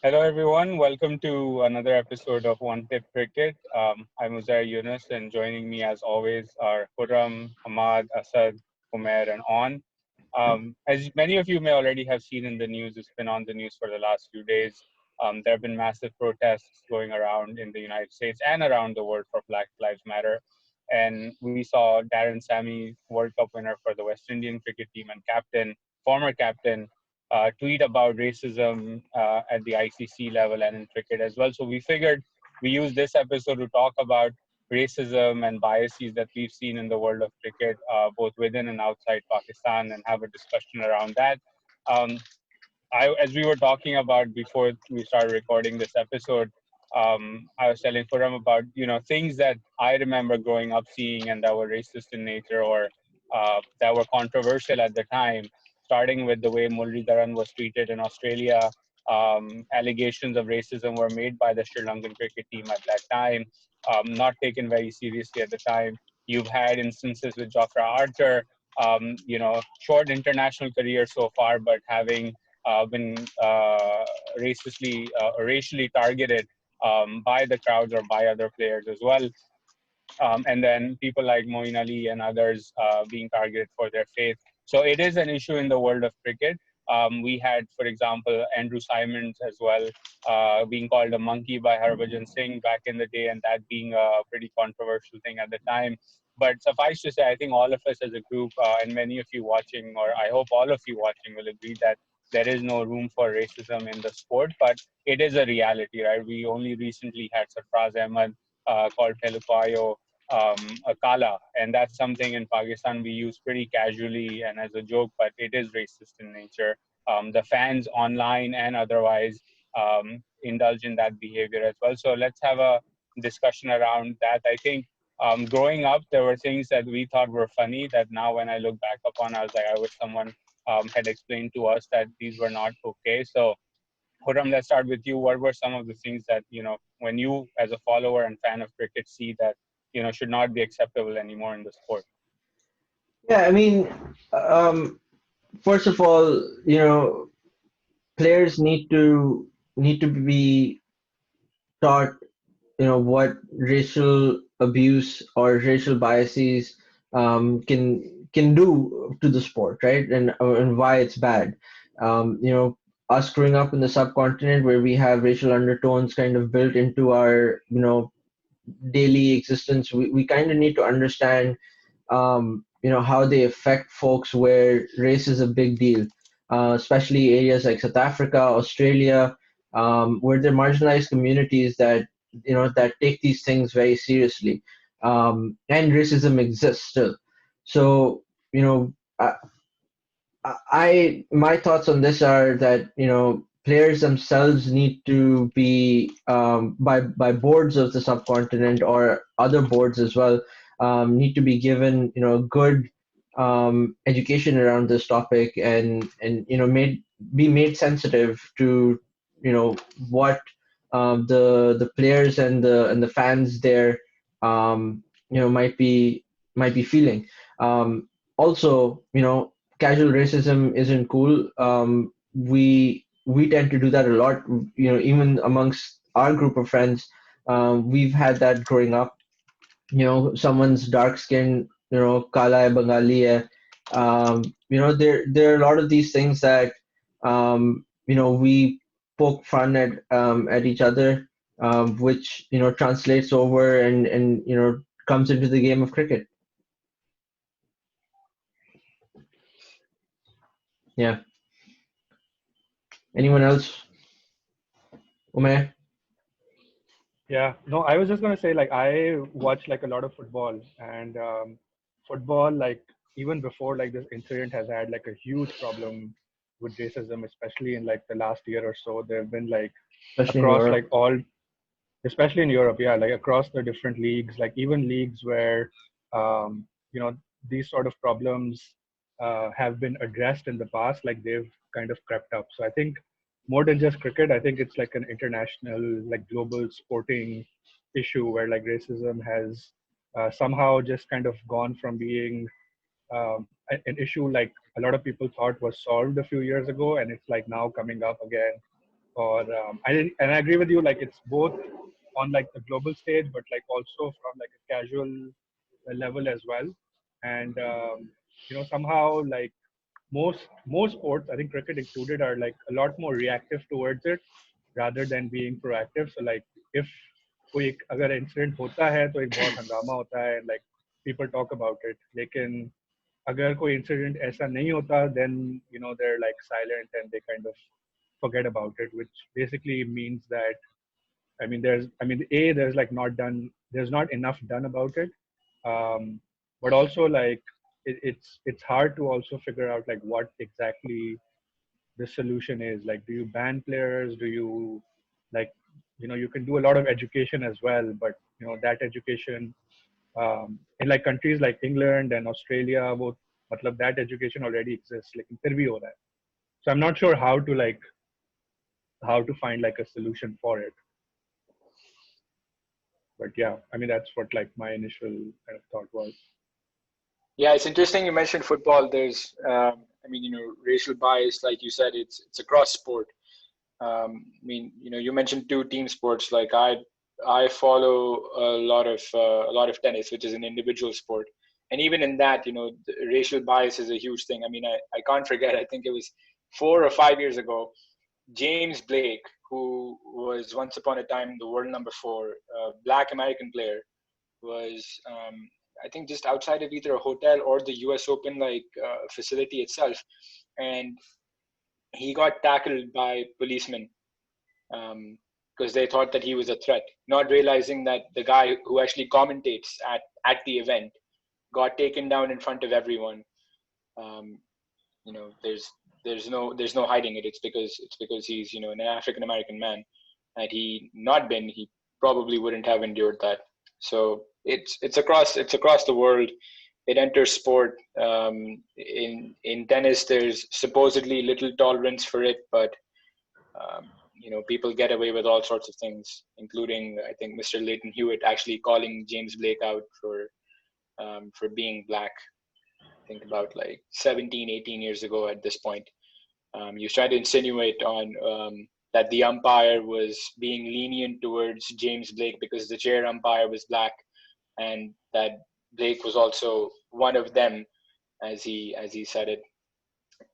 Hello, everyone. Welcome to another episode of One Tip Cricket. I'm Uzair Yunus, and joining me, as always, are Khurram, Ahmad, Asad, Umair, and On. As many of you may already have seen in the news, it's been on the news for the last few days. There have been massive protests going around in the United States and around the world for Black Lives Matter. And we saw Darren Sammy, World Cup winner for the West Indian cricket team and captain, former captain, tweet about racism at the ICC level and in cricket as well. So we figured we use this episode to talk about racism and biases that we've seen in the world of cricket, both within and outside Pakistan, and have a discussion around that. Um, as we were talking about before we started recording this episode, I was telling Khurram about things that I remember growing up seeing and that were racist in nature or that were controversial at the time. Starting with the way Muralidharan was treated in Australia, allegations of racism were made by the Sri Lankan cricket team at that time, not taken very seriously at the time. You've had instances with Jofra Archer, short international career so far, but having been racially targeted by the crowds or by other players as well. And then people like Moeen Ali and others being targeted for their faith. So it is an issue in the world of cricket. We had, for example, Andrew Simons as well, being called a monkey by Harbhajan Singh back in the day, and that being a pretty controversial thing at the time. But suffice to say, I think all of us as a group, and many of you watching, or I hope all of you watching, will agree that there is no room for racism in the sport, but it is a reality, right? We only recently had Sarfraz Ahmed called Pelupayo a kala, and that's something in Pakistan we use pretty casually and as a joke, but it is racist in nature. The fans online and otherwise indulge in that behavior as well. So let's have a discussion around that. I think growing up, there were things that we thought were funny that now when I look back upon, I was like, I wish someone had explained to us that these were not okay. So Khurram, let's start with you. What were some of the things that, when you as a follower and fan of cricket see that, should not be acceptable anymore in the sport? Yeah, I mean, um, first of all, players need to be taught, what racial abuse or racial biases can do to the sport, right? And why it's bad. Us growing up in the subcontinent where we have racial undertones kind of built into our, daily existence, we kind of need to understand how they affect folks where race is a big deal, especially areas like South Africa, Australia, where they're marginalized communities that take these things very seriously, and racism exists still. So, my thoughts on this are that players themselves need to be by boards of the subcontinent or other boards as well, need to be given good education around this topic, and made be made sensitive to what the players and the fans there might be feeling. Also, casual racism isn't cool. We tend to do that a lot. Even amongst our group of friends, we've had that growing up. Someone's dark skin, kala hai, Bengali hai. There are a lot of these things that we poke fun at each other, which translates over and comes into the game of cricket. Yeah. Anyone else? Umair? Yeah, no, I was just gonna say like I watch like a lot of football and football like even before like this incident has had like a huge problem with racism, especially in like the last year or so. There have been like Especially in across like Europe. all, especially in Europe, yeah, like across the different leagues, like even leagues where you know these sort of problems have been addressed in the past, like they've kind of crept up. So I think more than just cricket, I think it's like an international, like global sporting issue where like racism has somehow just kind of gone from being an issue like a lot of people thought was solved a few years ago, and it's like now coming up again or and I agree with you. Like it's both on like the global stage, but like also from like a casual level as well. And somehow like most sports, I think cricket included, are like a lot more reactive towards it rather than being proactive. So like if कोई अगर incident होता है तो एक बहुत हंगामा होता है, like people talk about it. लेकिन अगर कोई इंसिडेंट ऐसा नहीं होता, then they're like silent and they kind of forget about it, which basically means that there's like there's not enough done about it, but also like it's hard to also figure out like what exactly the solution is. Like, do you ban players? Do you like you can do a lot of education as well, but that education in like countries like England and Australia, both matlab that education already exists. Like, फिर भी हो रहा है. So I'm not sure how to find like a solution for it. But yeah, I mean that's what like my initial kind of thought was. Yeah, it's interesting you mentioned football. There's, racial bias, like you said, it's across sport. You mentioned two team sports. Like I follow a lot of tennis, which is an individual sport, and even in that, the racial bias is a huge thing. I can't forget. I think it was 4 or 5 years ago. James Blake, who was once upon a time the world number 4, Black American player, was I think just outside of either a hotel or the U.S. Open facility itself, and he got tackled by policemen because they thought that he was a threat, not realizing that the guy who actually commentates at the event got taken down in front of everyone. There's no hiding it. It's because he's an African American man. Had he not been, he probably wouldn't have endured that. So it's across the world. It enters sport. In tennis, there's supposedly little tolerance for it, but people get away with all sorts of things, including I think Mr. Leighton Hewitt actually calling James Blake out for being black. Think about like 17, 18 years ago at this point. You tried to insinuate on that the umpire was being lenient towards James Blake because the chair umpire was black, and that Blake was also one of them, as he said it.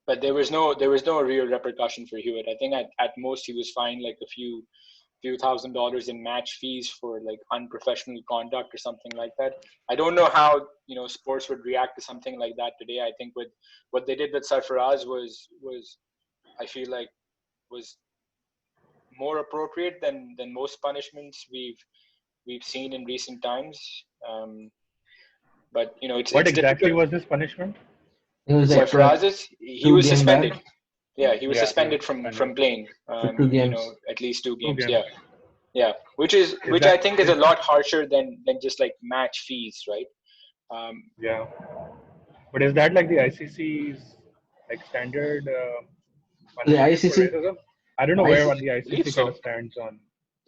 But there was no real repercussion for Hewitt. I think at most he was fined like a few $1,000s in match fees for like unprofessional conduct or something like that. I don't know how sports would react to something like that today. I think with what they did with Sarfaraz was I feel like was more appropriate than most punishments we've seen in recent times. But it's What it's exactly difficult. was this punishment? It was like Sarfaraz's, he 2 was game suspended. ban. Yeah, he was Yeah, suspended he from was from playing. For 2 games. At least 2 2 games. games. Yeah, which that I think is a lot harsher than just like match fees, right? Yeah. But is that like the ICC's like standard The punishment for ICC, racism? I don't know where IC, on the I believe ICC kind so. of stands on.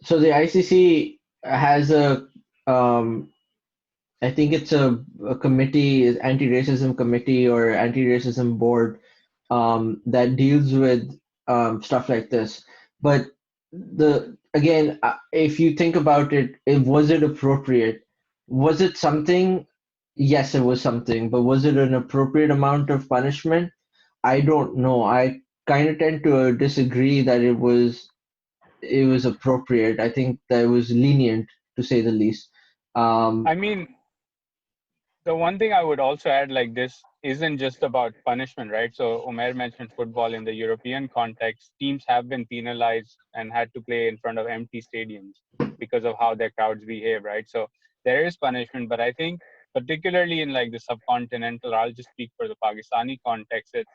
so the ICC has um, I think it's a committee, anti-racism committee or anti-racism board, that deals with stuff like this. But if you think about it, was it appropriate? Was it something? Yes, it was something, but was it an appropriate amount of punishment? I don't know. I kind of tend to disagree that it was appropriate. I think that it was lenient, to say the least. I mean, the one thing I would also add, like, this isn't just about punishment, right? So Umair mentioned football. In the European context, teams have been penalized and had to play in front of empty stadiums because of how their crowds behave, right? So there is punishment, but I think particularly in like the subcontinental, I'll just speak for the Pakistani context, it's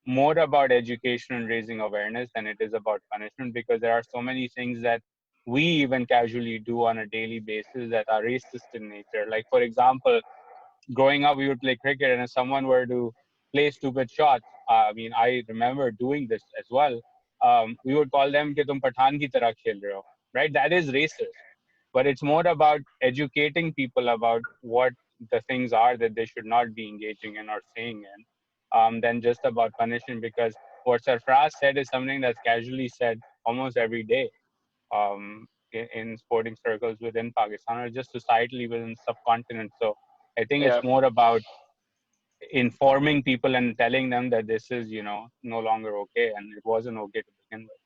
more about education and raising awareness than it is about punishment, because there are so many things that we even casually do on a daily basis that are racist in nature. Like, for example, growing up, we would play cricket, and if someone were to play stupid shots, I remember doing this as well. We would call them कि तुम पठान की तरह खेल रहे हो, right? That is racist, but it's more about educating people about what the things are that they should not be engaging in or saying in, than just about punishing. Because what Sarfraz said is something that's casually said almost every day, in sporting circles within Pakistan, or just societally within the subcontinent. So I think it's Yeah. more about informing people and telling them that this is, no longer okay, and it wasn't okay to begin with.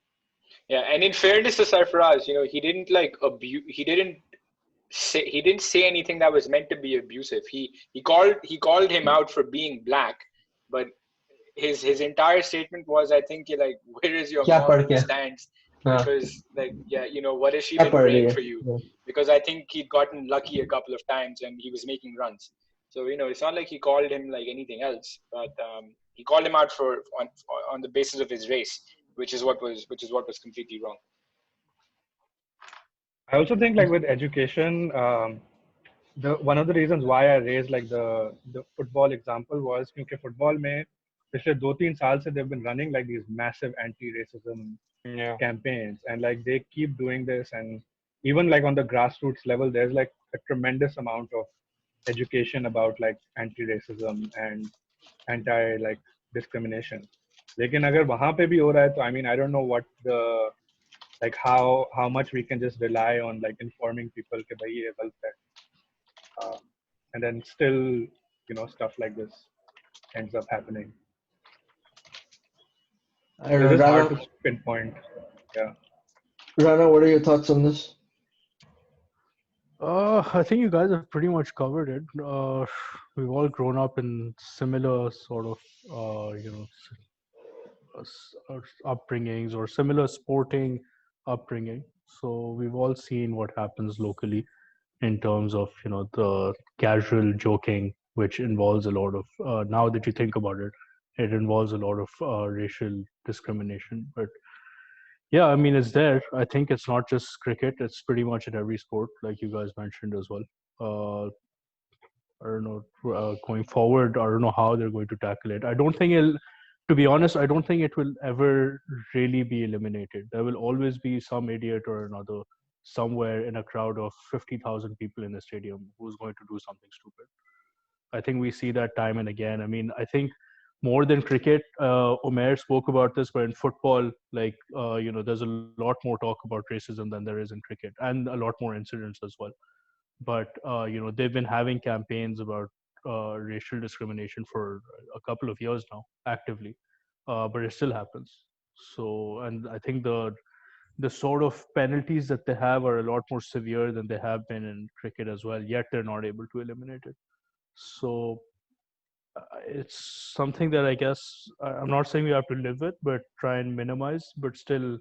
Yeah, and in fairness to Sarfaraz, he didn't like abuse. He didn't say anything that was meant to be abusive. He called him out for being black, but his entire statement was, I think, like, where is your क्या mom पढ़ in the के stands? हाँ Because, like, yeah, what has she क्या been पढ़ रही praying है for you? Because I think he'd gotten lucky a couple of times and he was making runs. So it's not like he called him like anything else, but he called him out on the basis of his race, which is what was completely wrong. I also think like with education, one of the reasons why I raised like the football example was because football में पिछले 2-3 साल से they've been running like these massive anti-racism Yeah. campaigns, and like they keep doing this, and even like on the grassroots level there's like a tremendous amount of education about like anti-racism and anti like discrimination. लेकिन अगर वहाँ पे भी हो रहा है तो I mean I don't know what the like how much we can just rely on like informing people कि भाई ये गलत है, and then still stuff like this ends up happening. I don't It's know, just hard to Rana. pinpoint. Yeah. Rana, what are your thoughts on this? I think you guys have pretty much covered it. We've all grown up in similar sort of, upbringings or similar sporting upbringing. So we've all seen what happens locally in terms of, the casual joking, which involves a lot of, now that you think about it, it involves a lot of racial discrimination. But yeah, I mean, it's there. I think it's not just cricket, it's pretty much in every sport, like you guys mentioned as well. I don't know, going forward, I don't know how they're going to tackle it. I don't think to be honest, I don't think it will ever really be eliminated. There will always be some idiot or another somewhere in a crowd of 50,000 people in a stadium who's going to do something stupid. I think we see that time and again. I mean, I think more than cricket, Omer spoke about this, but in football, like, there's a lot more talk about racism than there is in cricket, and a lot more incidents as well. But, they've been having campaigns about racial discrimination for a couple of years now, actively, but it still happens. So, and I think the sort of penalties that they have are a lot more severe than they have been in cricket as well, yet they're not able to eliminate it. So it's something that I guess I'm not saying we have to live with, but try and minimize. But still,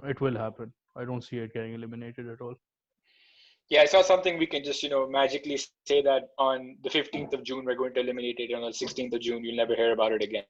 it will happen. I don't see it getting eliminated at all. Yeah, it's not something we can just magically say that on the 15th of June we're going to eliminate it, and on the 16th of June you'll never hear about it again.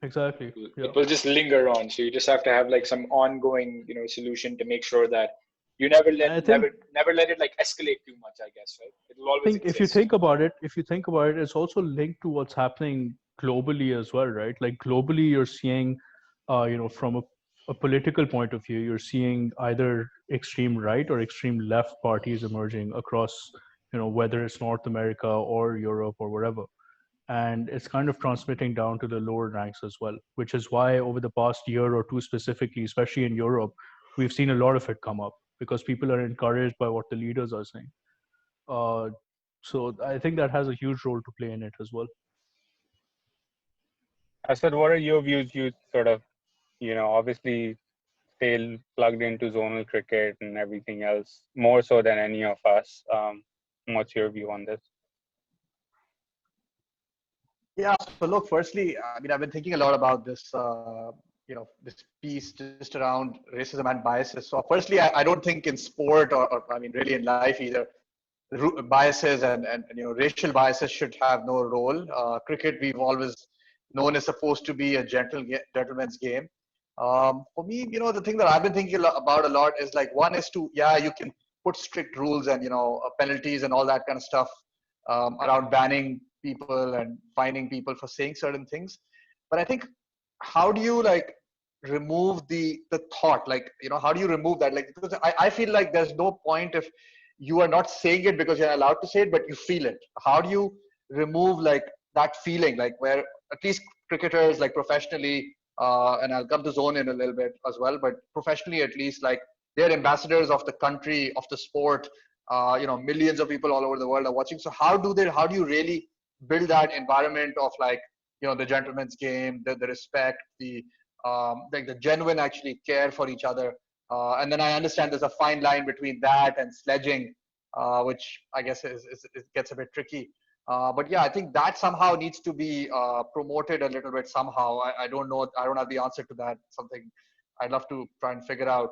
Exactly. It will just linger on. So you just have to have like some ongoing solution to make sure that you never let it like escalate too much, I guess, right? It will I always think exist. if you think about it, it's also linked to what's happening globally as well, right? Like globally, you're seeing, from a political point of view, you're seeing either extreme right or extreme left parties emerging across, whether it's North America or Europe or wherever. And it's kind of transmitting down to the lower ranks as well, which is why over the past year or two specifically, especially in Europe, we've seen a lot of it come up because people are encouraged by what the leaders are saying. Uh, so I think that has a huge role to play in it as well. Asad, what are your views? You sort of, obviously stay plugged into zonal cricket and everything else more so than any of us. What's your view on this? Yeah, so look, firstly, I mean, I've been thinking a lot about this, this piece just around racism and biases. So firstly, I don't think in sport or I mean, really in life either, biases and racial biases should have no role. Cricket, we've always known is supposed to be a gentleman's game. For me, the thing that I've been thinking about a lot is like, one is to, yeah, you can put strict rules and, penalties and all that kind of stuff around banning people and finding people for saying certain things. But I think, how do you like remove the thought? Like, how do you remove that? Like, because I feel like there's no point if you are not saying it because you're allowed to say it, but you feel it. How do you remove like that feeling, like where at least cricketers like professionally and I'll come to zone in a little bit as well, but professionally at least, like they're ambassadors of the country, of the sport. Millions of people all over the world are watching. So how do you really build that environment of like, the gentleman's game, the respect, like the genuine actually care for each other. And then I understand there's a fine line between that and sledging, which I guess it gets a bit tricky. But yeah, I think that somehow needs to be promoted a little bit somehow. I don't know. I don't have the answer to that. Something I'd love to try and figure out.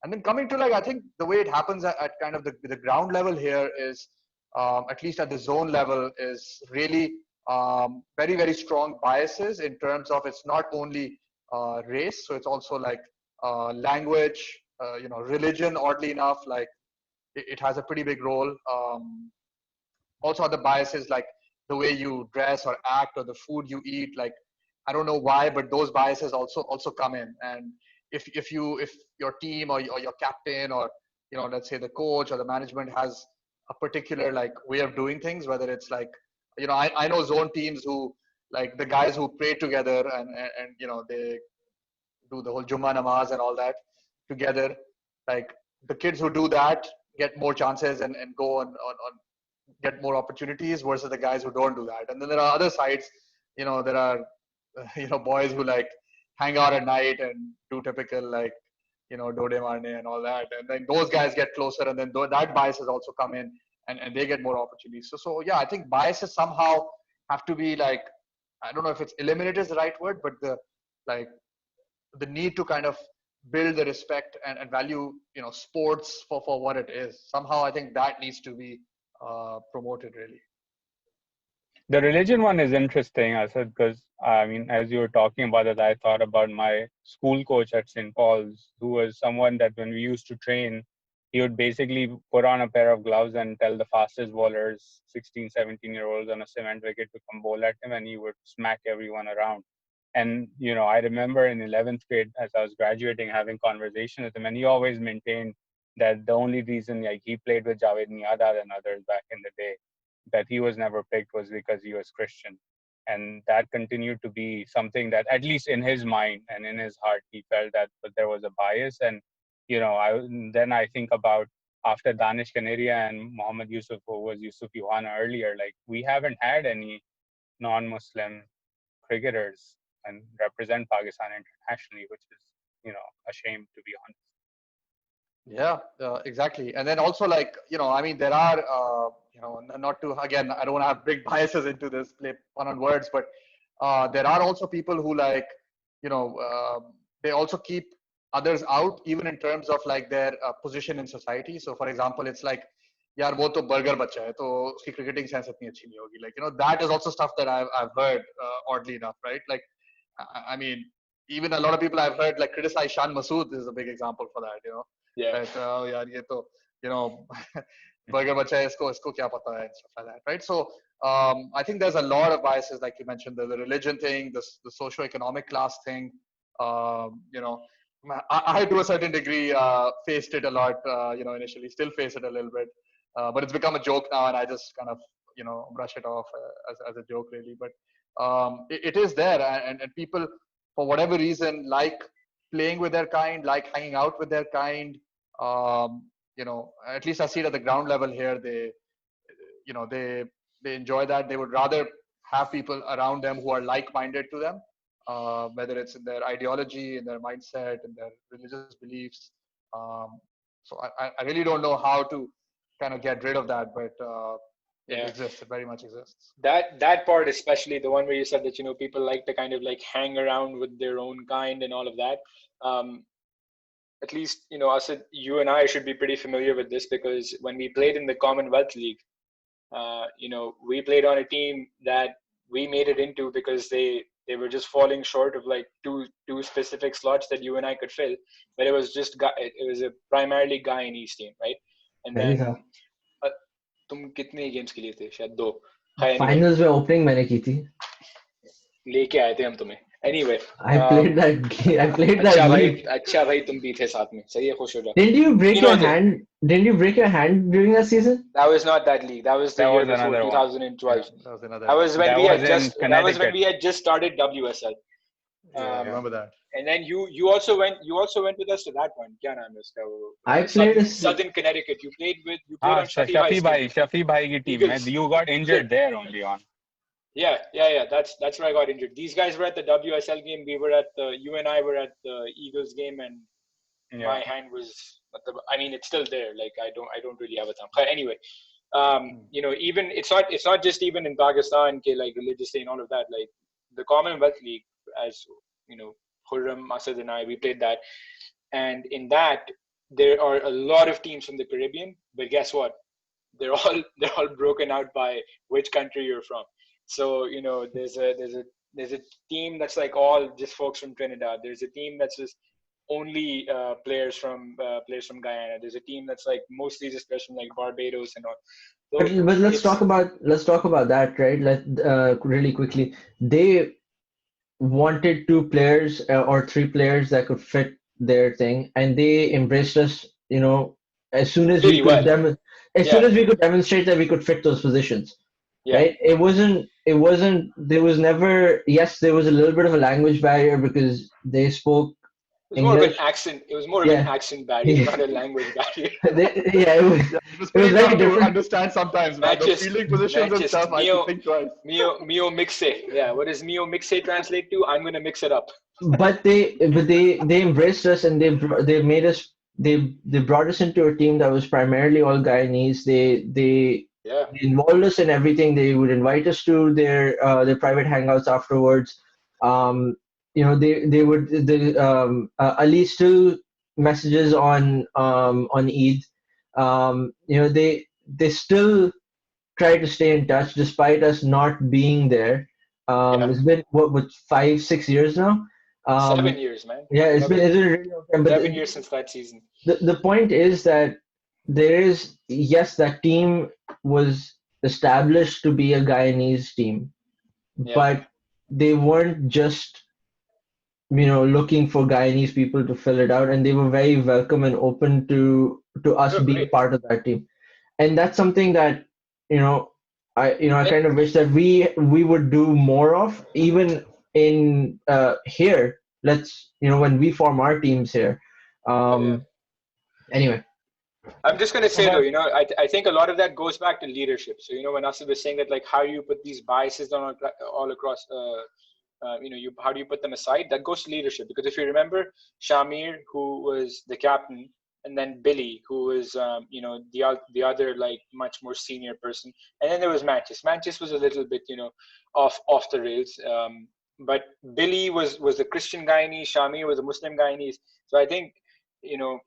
And then coming to like, I think the way it happens at kind of the ground level here is, at least at the zone level, is really very, very strong biases in terms of it's not only race, so it's also like language, religion, oddly enough, like it has a pretty big role. Also other biases like the way you dress or act or the food you eat, like I don't know why, but those biases also come in. And if your team or your captain or let's say the coach or the management has a particular like way of doing things, whether it's like I know zone teams who like the guys who pray together and they do the whole Jummah namaz and all that together, like the kids who do that get more chances and go on get more opportunities versus the guys who don't do that. And then there are other sides, there are boys who like hang out at night and do typical like dode marne and all that, and then those guys get closer, and then that biases also come in and they get more opportunities. So yeah, I think biases somehow have to be like, I don't know if it's eliminated is the right word, but the need to kind of build the respect and value sports for what it is. Somehow I think that needs to be promoted really. The religion one is interesting, I said, because I mean, as you were talking about it, I thought about my school coach at St. Paul's, who was someone that when we used to train, he would basically put on a pair of gloves and tell the fastest bowlers, 16, 17-year-olds on a cement wicket, to come bowl at him, and he would smack everyone around. And, I remember in 11th grade, as I was graduating, having conversation with him, and he always maintained that the only reason like he played with Javed Miandad and others back in the day, that he was never picked, was because he was Christian. And that continued to be something that, at least in his mind and in his heart, he felt that there was a bias. And, then I think about after Danish Kaneria and Mohammad Yusuf, who was Yusuf Yohana earlier, like we haven't had any non-Muslim cricketers and represent Pakistan internationally, which is, a shame, to be honest. Yeah, exactly. And then also like, I mean, there are, not to, again, I don't want to have big biases into this, play fun on words, but there are also people who like, they also keep others out, even in terms of like their position in society. So for example, it's like, yaar, wo to burger bacha hai, to uski cricketing sense itni achhi nahi hogi. Like, that is also stuff that I've heard, oddly enough, right? Like, I mean, even a lot of people I've heard like criticize Shan Masood is a big example for that, Yeah. That, oh, yaar, ye to, burger bacha hai, isko kya pata hai, and stuff like that, right? So I think there's a lot of biases, like you mentioned, the religion thing, the socio-economic class thing. I to a certain degree faced it a lot, initially, still face it a little bit, but it's become a joke now, and I just kind of, brush it off as a joke, really. But it is there, and people, for whatever reason, like playing with their kind, like hanging out with their kind. At least I see it at the ground level here. They enjoy that. They would rather have people around them who are like-minded to them, whether it's in their ideology, in their mindset, in their religious beliefs. So I really don't know how to kind of get rid of that, but it exists. It very much exists. That part, especially the one where you said that people like to kind of like hang around with their own kind and all of that. At least Asad, you and I should be pretty familiar with this, because when we played in the Commonwealth League, we played on a team that we made it into because they were just falling short of like two specific slots that you and I could fill, but it was a primarily Guyanese team, right? And then तुम कितने games खेले थे? शायद 2. Finals में opening मैंने की थी, लेके आए थे हम तुम्हें. Anyway, I played that league. अच्छा भाई, तुम भी थे साथ में. सही है, खुश हो जाओ. Didn't you break your hand? Didn't you break your hand during that season? That was not that league. That was the year before, 2012. That was another. That was when we had just started WSL. I remember that. And then you also went with us to that one. Kya naam hai uska? I played Southern Connecticut. You played on Shafi Bhai's team. Shafi Bhai ki team. Eagles. You got injured there only on. Yeah. That's where I got injured. These guys were at the WSL game. You and I were at the Eagles game, and my hand was. I mean, it's still there. Like I don't really have a thumb. But anyway, even it's not just even in Pakistan, like religious day and all of that. Like the Commonwealth League, as you know, Khurram, Asad, and I, we played that, and in that there are a lot of teams from the Caribbean. But guess what? They're all broken out by which country you're from. So there's a team that's like all just folks from Trinidad. There's a team that's just only players from Guyana. There's a team that's like mostly just players from like Barbados and all. So but let's talk about that, right? Really quickly, they wanted 2 players or 3 players that could fit their thing, and they embraced us. As soon as really we could well. soon as we could demonstrate that we could fit those positions. Yeah. Right? It wasn't. There was never. Yes, there was a little bit of a language barrier because they spoke It was more of English. an accent. It was more of an accent barrier, not a language barrier. It was pretty very tough to different. understand sometimes. Man. The fielding positions and stuff, I had to think twice. Mio mixe. Yeah, what does Mio mixe translate to? I'm gonna mix it up. But they embraced us, and they made us. They brought us into a team that was primarily all Guyanese. They involved us in everything. They would invite us to their private hangouts afterwards. They would Ali still messages on Eid. They still try to stay in touch despite us not being there. It's been what 5-6 years now. 7 years, man. Yeah, it's been a really long time. But 7 years since that season. The point is that that team was established to be a Guyanese team, but they weren't just looking for Guyanese people to fill it out, and they were very welcome and open to us being part of that team. And that's something that I kind of wish that we would do more of, even in here. Let's when we form our teams here. Anyway, I'm just gonna say though, I think a lot of that goes back to leadership. So when Asad was saying that, like, how do you put these biases down all across, how do you put them aside? That goes to leadership, because if you remember, Shamir, who was the captain, and then Billy, who was the other like much more senior person, and then there was Manchis. Manchis was a little bit off the rails. But Billy was the Christian Guyanese, Shamir was a Muslim Guyanese. So I think,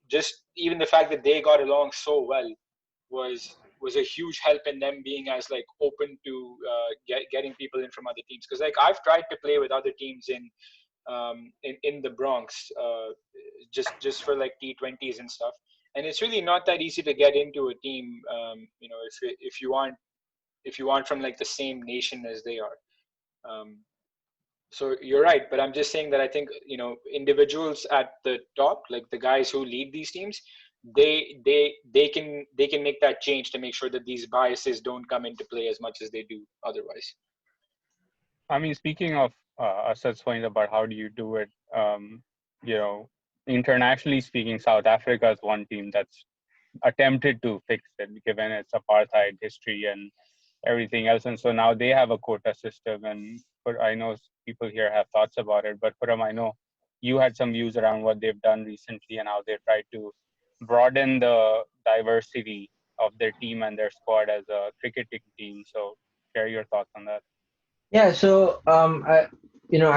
just even the fact that they got along so well was a huge help in them being as like open to getting people in from other teams. Because like I've tried to play with other teams in the Bronx, just for like T20s and stuff, and it's really not that easy to get into a team. If you aren't from like the same nation as they are. So you're right, but I'm just saying that I think individuals at the top, like the guys who lead these teams, they can make that change to make sure that these biases don't come into play as much as they do otherwise. I mean, speaking of Asad's point about how do you do it, internationally speaking, South Africa is one team that's attempted to fix it, given its apartheid history and everything else. And so now they have a quota system, and I know people here have thoughts about it, but Puram, I know you had some views around what they've done recently and how they tried to broaden the diversity of their team and their squad as a cricketing team. So share your thoughts on that. Yeah, so I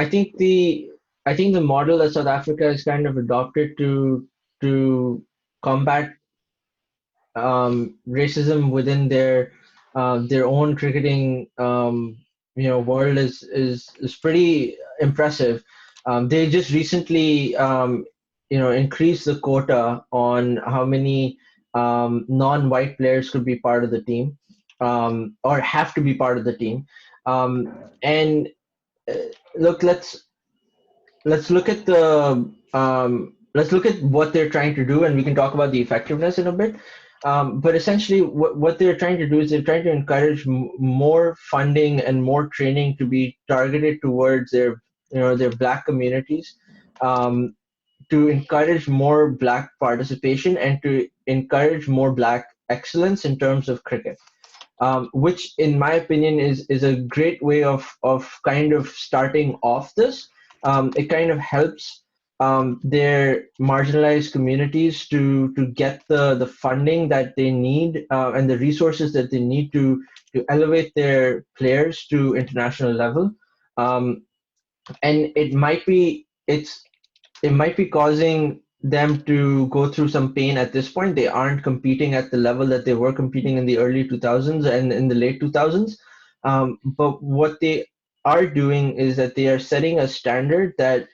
think the model that South Africa has kind of adopted to combat racism within their own cricketing world is pretty impressive. They just recently increased the quota on how many non-white players could be part of the team, or have to be part of the team. And look, let's look at what they're trying to do, and we can talk about the effectiveness in a bit. But essentially, what they're trying to do is they're trying to encourage more funding and more training to be targeted towards their their black communities, um, to encourage more black participation and to encourage more black excellence in terms of cricket, which in my opinion is a great way of kind of starting off this. It kind of helps their marginalized communities to get the funding that they need, and the resources that they need to elevate their players to international level. Um, and it might be causing them to go through some pain at this point. They aren't competing at the level that they were competing in the early 2000s and in the late 2000s. But what they are doing is that they are setting a standard that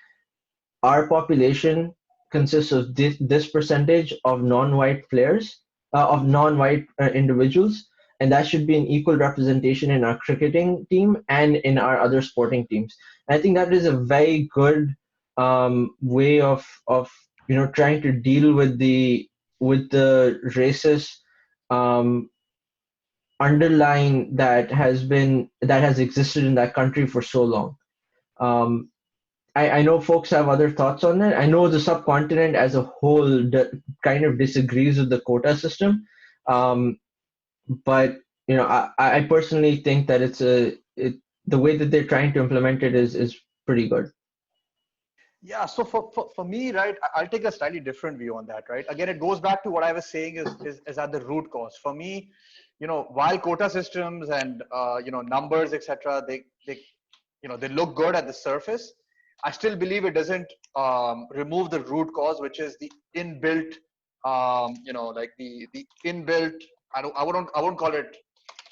our population consists of this percentage of non-white players, of non-white individuals, and that should be an equal representation in our cricketing team and in our other sporting teams. And I think that is a very good way of trying to deal with the racist um, underline that has existed in that country for so long. Um, I know folks have other thoughts on that. I know the subcontinent as a whole kind of disagrees with the quota system, um, but I personally think that the way that they're trying to implement it is pretty good. Yeah, so for me, right, I'll take a slightly different view on that, right? Again, it goes back to what I was saying is at the root cause. For me, while quota systems and numbers, etc., they look good at the surface, I still believe it doesn't remove the root cause, which is the inbuilt, like the inbuilt. I won't call it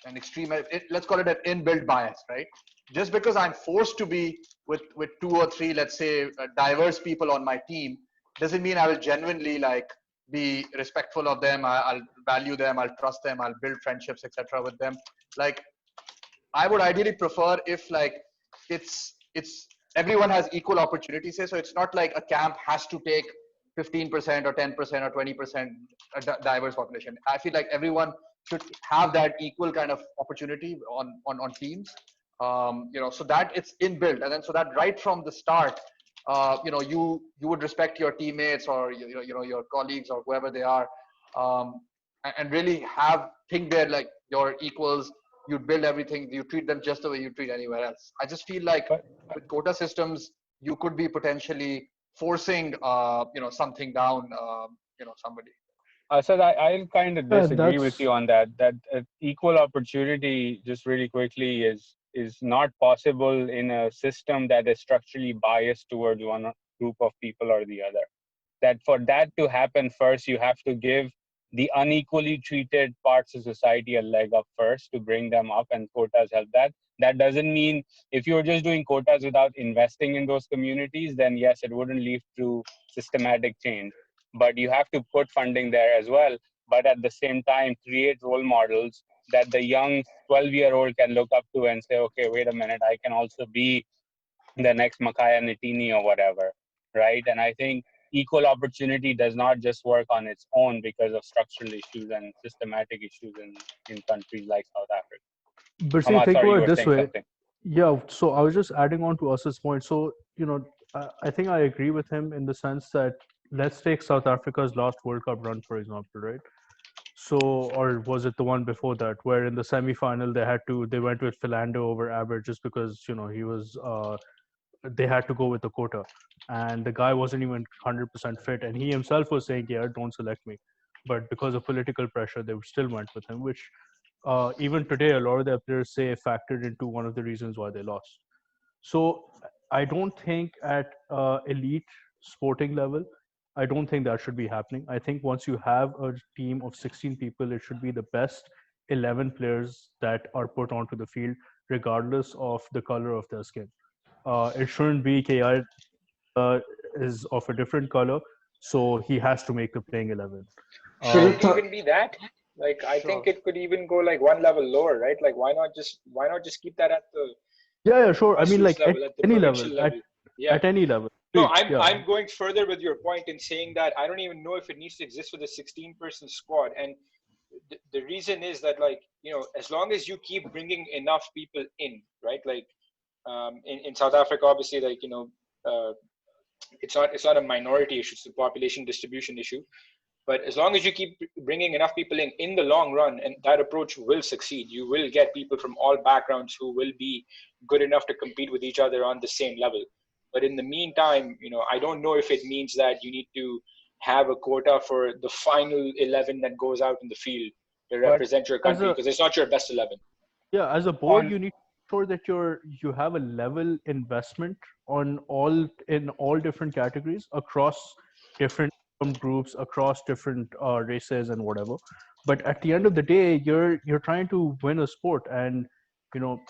an extreme. Let's call it an inbuilt bias, right? Just because I'm forced to be with two or three, let's say, diverse people on my team, doesn't mean I will genuinely like be respectful of them. I'll value them. I'll trust them. I'll build friendships, etc. with them. Like, I would ideally prefer if like it's everyone has equal opportunities here. So it's not like a camp has to take 15% or 10% or 20% diverse population. I feel like everyone should have that equal kind of opportunity on teams. So that it's inbuilt, and then so that right from the start, you would respect your teammates or your colleagues or whoever they are, and really think they're like your equals. You build everything, you treat them just the way you treat anywhere else. I just feel like But with quota systems, you could be potentially forcing something down somebody. Asad, I'll kind of Yeah, disagree with that's you on that. That equal opportunity, just really quickly, is not possible in a system that is structurally biased towards one group of people or the other. That for that to happen, first you have to give the unequally treated parts of society a leg up first to bring them up, and quotas help that. That doesn't mean if you're just doing quotas without investing in those communities, then yes, it wouldn't lead to systematic change. But you have to put funding there as well. But at the same time, create role models that the young 12-year-old can look up to and say, okay, wait a minute, I can also be the next Makaya Nitini or whatever, right? And I think equal opportunity does not just work on its own because of structural issues and systematic issues in countries like South Africa. but see, Hamad, think sorry, about you it were this saying way. something. Yeah, so I was just adding on to Us's point. So, I think I agree with him in the sense that let's take South Africa's last World Cup run, for example, right? So, or was it the one before that, where in the semi-final they went with Philando over Aber just because he was they had to go with the quota, and the guy wasn't even 100% fit, and he himself was saying, "Yeah, don't select me," but because of political pressure, they still went with him, which even today a lot of the players say factored into one of the reasons why they lost. So I don't think at elite sporting level, I don't think that should be happening. I think once you have a team of 16 people, it should be the best 11 players that are put onto the field, regardless of the color of their skin. It shouldn't be KI is of a different color, so he has to make the playing 11. So Should the it Um, th- even be that? Like, I think Sure. it could even go like one level lower, right? Like, why not just keep that at the yeah, sure. I mean, grassroots like at level, at the any level, provincial level? Yeah. at any level. No, Agreed. Yeah. I'm going further with your point in saying that I don't even know if it needs to exist with a 16-person squad. And the reason is that, like, as long as you keep bringing enough people in, right? Like, In South Africa, obviously, like, it's not a minority issue; it's a population distribution issue. But as long as you keep bringing enough people in the long run, and that approach will succeed, you will get people from all backgrounds who will be good enough to compete with each other on the same level. But in the meantime, I don't know if it means that you need to have a quota for the final 11 that goes out in the field to But represent your as country, a because it's not your best 11. yeah, as a board, On you need to make sure that you have a level investment on all in all different categories across different income groups, across different races and whatever. But at the end of the day, you're trying to win a sport, and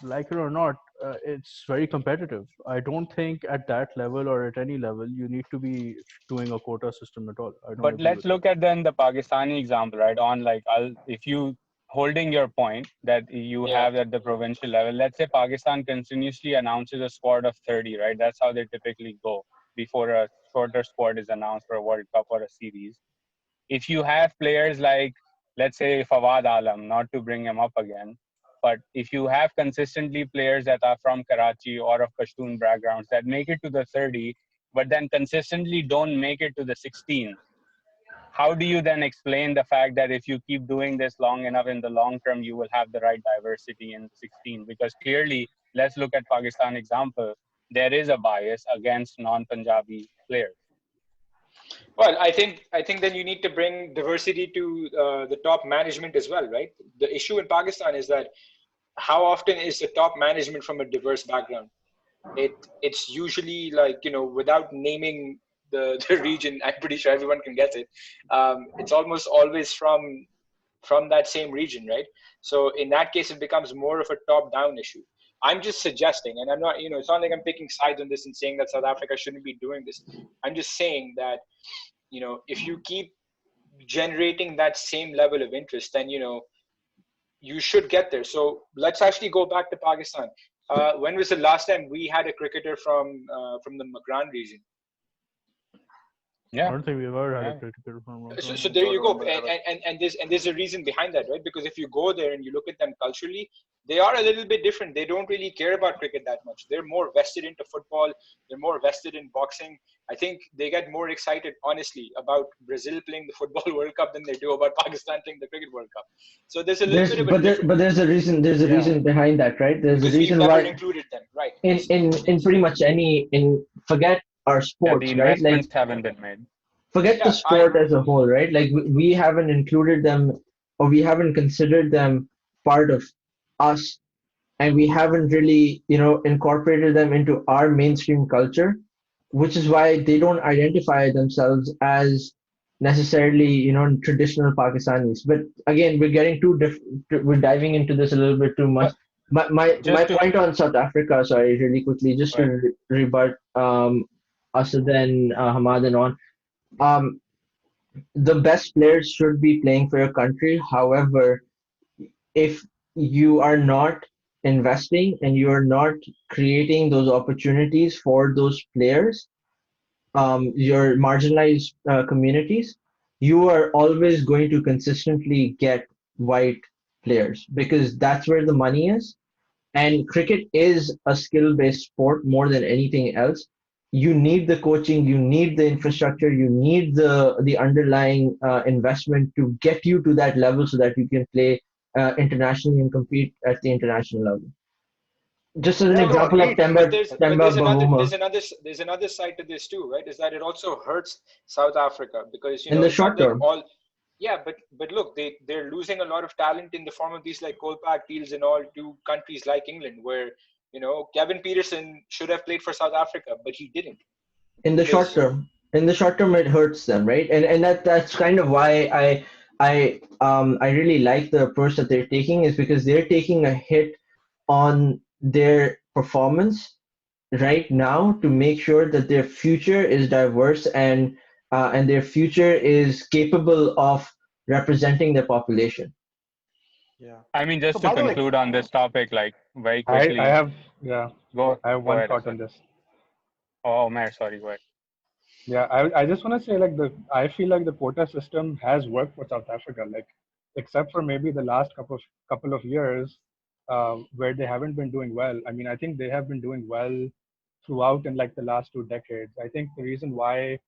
like it or not, it's very competitive. I don't think at that level or at any level you need to be doing a quota system at all. I don't But agree let's with that. look at then the Pakistani example, right? On like, if you holding your point that you Yeah. have at the provincial level, let's say Pakistan continuously announces a squad of 30, right? That's how they typically go before a shorter squad is announced for a World Cup or a series. If you have players like, let's say, Fawad Alam, not to bring him up again, but if you have consistently players that are from Karachi or of Pashtun backgrounds that make it to the 30, but then consistently don't make it to the 16, how do you then explain the fact that if you keep doing this long enough, in the long term you will have the right diversity in 16? Because clearly, let's look at Pakistan example, there is a bias against non-Punjabi players. Well, I think then you need to bring diversity to the top management as well, right? The issue in Pakistan is that how often is the top management from a diverse background? It's usually like, without naming the region, I'm pretty sure everyone can guess it. It's almost always from that same region, right? So in that case, it becomes more of a top-down issue. I'm just suggesting, and I'm not, it's not like I'm picking sides on this and saying that South Africa shouldn't be doing this. I'm just saying that, if you keep generating that same level of interest, then, you should get there. So let's actually go back to Pakistan. When was the last time we had a cricketer from the Magran region? I Yeah. don't think we've ever had Yeah. a cricketer from So, Ramadan. so there you go, and there's a reason behind that, right? Because if you go there and you look at them culturally, they are a little bit different. They don't really care about cricket that much. They're more vested into football. They're more vested in boxing. I think they get more excited, honestly, about Brazil playing the Football World Cup than they do about Pakistan playing the Cricket World Cup. So there's a little bit of a difference. But there's a reason. There's a Yeah. reason behind that, right? There's a Because we've reason never why included them, right? in Yes. in pretty much forget our Yeah, sports, the right? Like investments haven't been made. forget the Yeah, sport as a whole, right? Like we haven't included them, or we haven't considered them part of us, and we haven't really, incorporated them into our mainstream culture, which is why they don't identify themselves as necessarily, traditional Pakistanis. But again, we're getting too different. We're diving into this a little bit too much. But My just to point on South Africa, sorry, really quickly, just to Right. rebut Asad and Hamad and on. Um, the best players should be playing for your country. However, if you are not investing and you are not creating those opportunities for those players, your marginalized communities, you are always going to consistently get white players because that's where the money is. And cricket is a skill-based sport more than anything else. You need the coaching, you need the infrastructure, you need the underlying investment to get you to that level so that you can play internationally and compete at the international level. Just as an Yeah, no, example of agreed. But Temba there's another Bahuma there's another side to this too, right? Is that it also hurts South Africa because in the it's not short like term. all. Yeah, but look, they're losing a lot of talent in the form of these like Kolpak deals and all to countries like England, where Kevin Peterson should have played for South Africa, but he didn't In the short because term. In the short term, it hurts them, right? And that's kind of why I really like the approach that they're taking is because they're taking a hit on their performance right now to make sure that their future is diverse and their future is capable of representing their population. Yeah. I mean, So just to by the way, conclude on this topic, like very I quickly, have yeah, I have go one ahead, thought Asad. on this. Oh, Omer, sorry, go ahead. Yeah, I just want to say like I feel like the quota system has worked for South Africa. Like except for maybe the last couple of years, where they haven't been doing well. I mean, I think they have been doing well throughout in like the last 2 decades. I think the reason why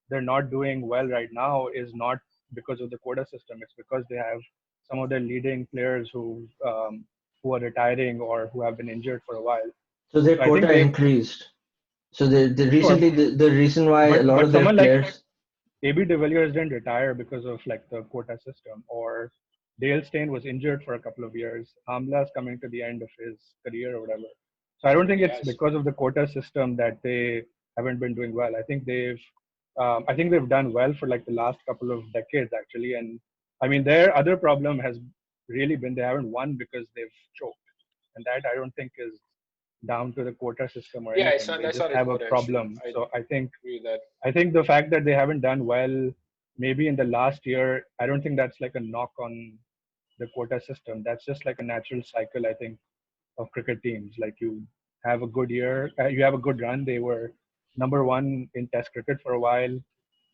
they're not doing well right now is not because of the quota system. It's because they have some of their leading players who are retiring or who have been injured for a while. So their So I think quota they increased. So the sure, recently the reason why a lot but of their someone like players. AB de Villiers didn't retire because of like the quota system, or Dale Steyn was injured for a couple of years. Amla's coming to the end of his career or whatever. So I don't think it's Yes. because of the quota system that they haven't been doing well. I think they've done well for like the last couple of decades actually. And I mean, their other problem has really been they haven't won because they've choked, and that I don't think is down to the quota system or Yeah, anything. They that's just not a have a quota issue. problem. I So agree with that. I think the fact that they haven't done well, maybe in the last year, I don't think that's like a knock on the quota system. That's just like a natural cycle, I think, of cricket teams. Like you have a good year, you have a good run. They were number one in Test cricket for a while.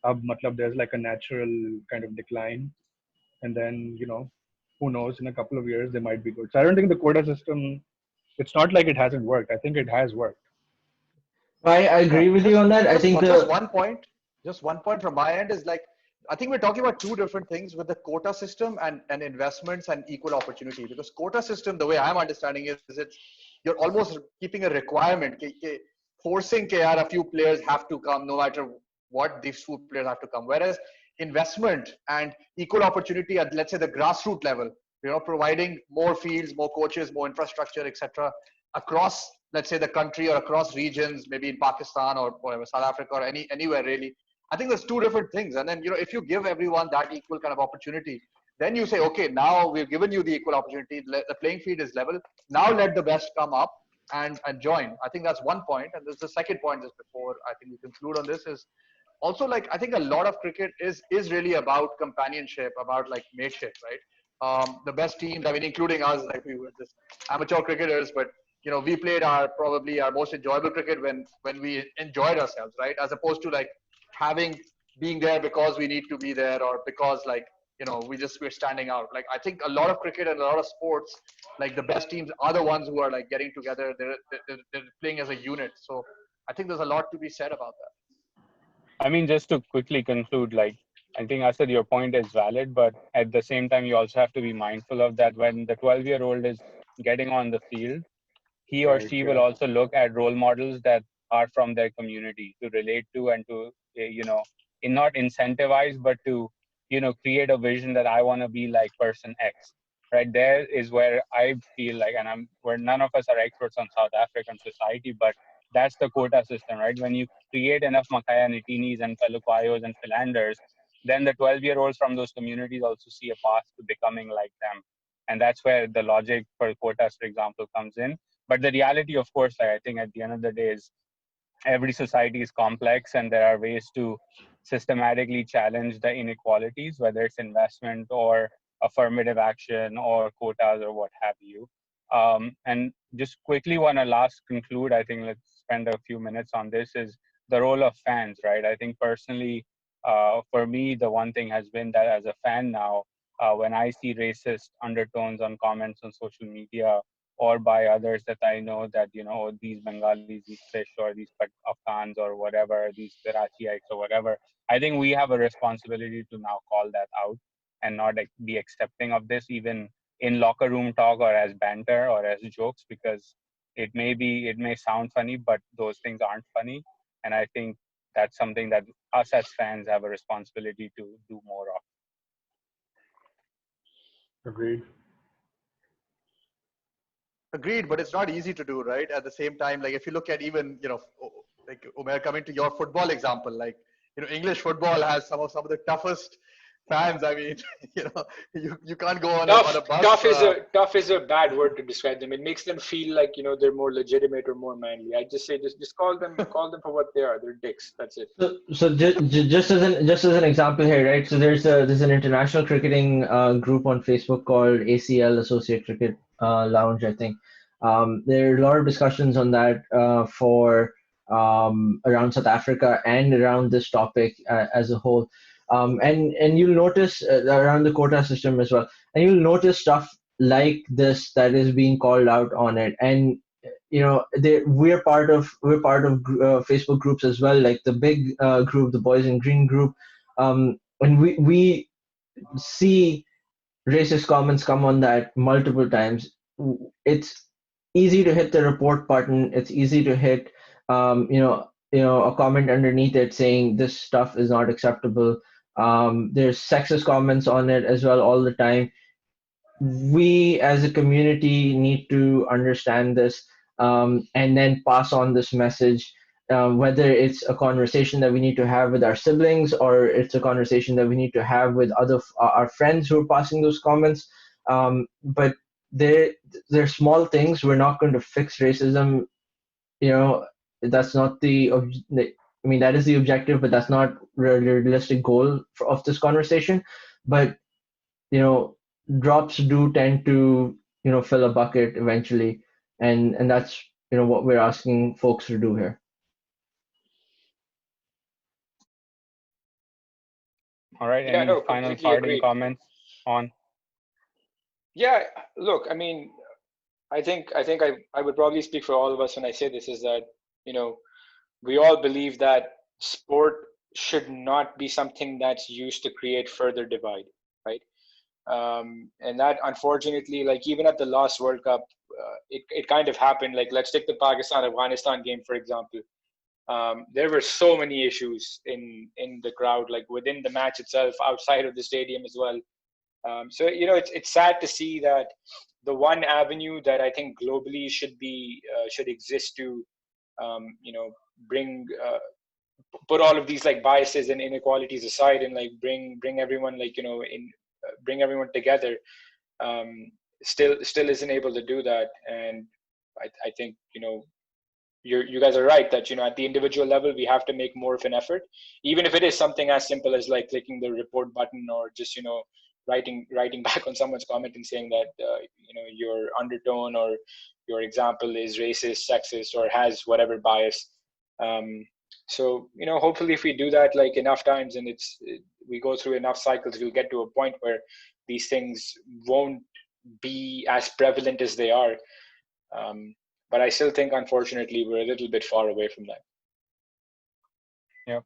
Matlab, there's like a natural kind of decline, and then who knows? In a couple of years, they might be good. So I don't think the quota system. It's not like it hasn't worked. I think it has worked. I Yeah, agree with you on that. I think just the one point. Just one point from my end is like, I think we're talking about two different things with the quota system and investments and equal opportunity. Because quota system, the way I'm understanding it, is it's you're almost keeping a requirement, forcing KR a few players have to come no matter what. These few players have to come. Whereas investment and equal opportunity at, let's say, the grassroots level, providing more fields, more coaches, more infrastructure, etc., across, let's say, the country or across regions, maybe in Pakistan or whatever, South Africa or anywhere really. I think there's two different things. And then, if you give everyone that equal kind of opportunity, then you say, okay, now we've given you the equal opportunity. The playing field is level. Now let the best come up and join. I think that's one point. And there's the second point just before I think we conclude on this is also, like, I think a lot of cricket is really about companionship, about like mateship, right? The best teams, I mean, including us, like we were just amateur cricketers, but we played probably our most enjoyable cricket when we enjoyed ourselves, right? As opposed to like being there because we need to be there, or because like we're standing out. Like, I think a lot of cricket and a lot of sports, like the best teams are the ones who are like getting together. They're playing as a unit. So I think there's a lot to be said about that. I mean, just to quickly conclude, like, I think I said your point is valid, but at the same time, you also have to be mindful of that when the 12-year-old is getting on the field, he or Right. she will Yeah. also look at role models that are from their community to relate to and to, not incentivize, but to, create a vision that I want to be like person X. Right there is where I feel like, and where none of us are experts on South African society, but that's the quota system, right? When you create enough Makaya Nitinis and Peluquayos and Philanders, then the 12-year-olds from those communities also see a path to becoming like them. And that's where the logic for quotas, for example, comes in. But the reality, of course, like, I think at the end of the day is every society is complex and there are ways to systematically challenge the inequalities, whether it's investment or affirmative action or quotas or what have you. And just quickly want to last conclude, I think let's spend a few minutes on this, is the role of fans, right? I think personally, for me, the one thing has been that as a fan now, when I see racist undertones on comments on social media or by others that I know that, these Bengalis, these fish, or these Afghans or whatever, these Karachiites or whatever, I think we have a responsibility to now call that out and not be accepting of this, even in locker room talk or as banter or as jokes, because it may sound funny, but those things aren't funny. And I think that's something that us as fans have a responsibility to do more of. Agreed. Agreed, but it's not easy to do, right? At the same time, like if you look at even, like Umair, coming to your football example, like, English football has some of the toughest fans. I mean, you can't go on a bus. Tough is a bad word to describe them. It makes them feel like they're more legitimate or more manly. I just say just call them for what they are. They're dicks. That's it. So just as an example here, right? So there's an international cricketing group on Facebook called ACL, Associate Cricket Lounge, I think. There are a lot of discussions on that for around South Africa and around this topic as a whole. And you'll notice around the quota system as well, and you'll notice stuff like this that is being called out on it. And we're part of Facebook groups as well, like the big group, the Boys in Green group, and we see racist comments come on that multiple times. It's easy to hit the report button. It's easy to hit, a comment underneath it saying this stuff is not acceptable. There's sexist comments on it as well all the time. We as a community need to understand this, and then pass on this message, whether it's a conversation that we need to have with our siblings, or it's a conversation that we need to have with our friends who are passing those comments. But they're small things. We're not going to fix racism. That's not I mean, that is the objective, but that's not really a realistic goal of this conversation. But you know drops do tend to fill a bucket eventually, and that's what we're asking folks to do here. All right. Yeah, Any no, final completely parting agreed. comments on? Yeah, look, I mean, I would probably speak for all of us when I say this, is that, you know, we all believe that sport should not be something that's used to create further divide, right? And that, unfortunately, like even at the last World Cup, it kind of happened. Like, let's take the Pakistan Afghanistan game, for example. There were so many issues in the crowd, like within the match itself, outside of the stadium as well. So it's sad to see that the one avenue that I think globally should exist to bring put all of these like biases and inequalities aside, and like bring everyone like in bring everyone together, um, still isn't able to do that. And I think you guys are right that at the individual level we have to make more of an effort, even if it is something as simple as like clicking the report button, or just writing back on someone's comment and saying that your undertone or your example is racist, sexist, or has whatever bias. So hopefully if we do that like enough times, and we go through enough cycles, we'll get to a point where these things won't be as prevalent as they are. But I still think, unfortunately, we're a little bit far away from that. Yeah.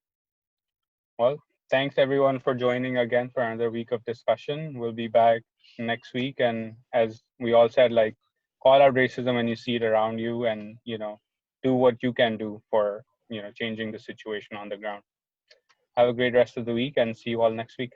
Well, thanks everyone for joining again for another week of discussion. We'll be back next week, and as we all said, like, call out racism when you see it around you, and do what you can do for changing the situation on the ground. Have a great rest of the week, and see you all next week.